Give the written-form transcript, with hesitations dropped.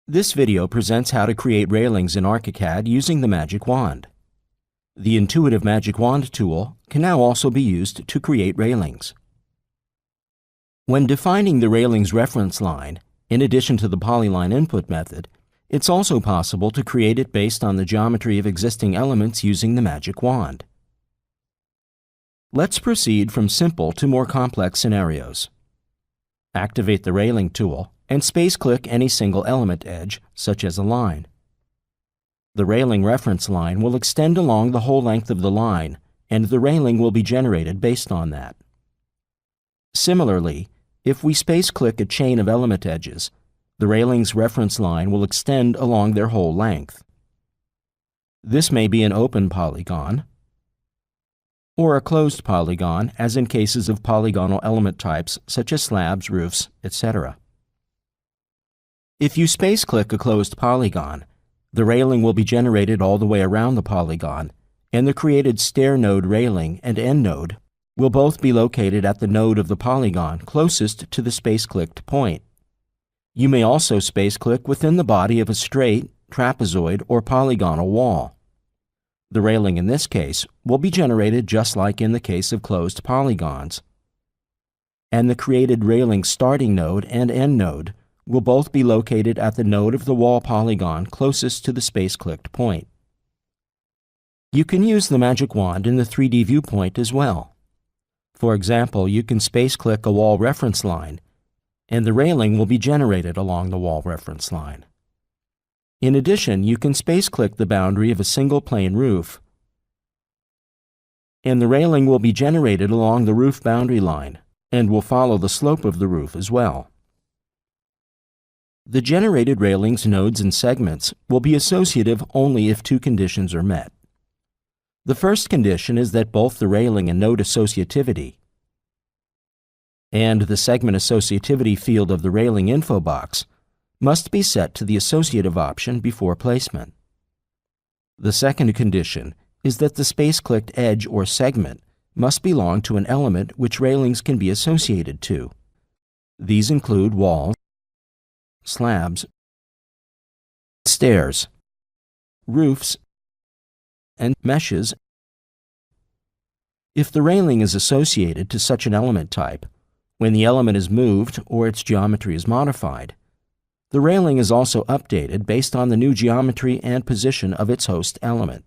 This video presents how to create railings in ARCHICAD using the Magic Wand. The intuitive Magic Wand tool can now also be used to create railings. When defining the railings reference line, in addition to the polyline input method, it's also possible to create it based on the geometry of existing elements using the Magic Wand. Let's proceed from simple to more complex scenarios. Activate the Railing tool and space-click any single element edge, such as a line. The railing reference line will extend along the whole length of the line, and the railing will be generated based on that. Similarly, if we space-click a chain of element edges, the railing's reference line will extend along their whole length. This may be an open polygon, or a closed polygon, as in cases of polygonal element types such as slabs, roofs, etc. If you space-click a closed polygon, the railing will be generated all the way around the polygon, and the created stair node railing and end node will both be located at the node of the polygon closest to the space-clicked point. You may also space-click within the body of a straight, trapezoid, or polygonal wall. The railing in this case will be generated just like in the case of closed polygons, and the created railing starting node and end node will both be located at the node of the wall polygon closest to the space-clicked point. You can use the Magic Wand in the 3D viewpoint as well. For example, you can space-click a wall reference line, and the railing will be generated along the wall reference line. In addition, you can space-click the boundary of a single-plane roof, and the railing will be generated along the roof boundary line and will follow the slope of the roof as well. The generated railings, nodes, and segments will be associative only if two conditions are met. The first condition is that both the railing and node associativity and the segment associativity field of the railing info box must be set to the associative option before placement. The second condition is that the space-clicked edge or segment must belong to an element which railings can be associated to. These include walls, slabs, stairs, roofs, and meshes. If the railing is associated to such an element type, when the element is moved or its geometry is modified, the railing is also updated based on the new geometry and position of its host element.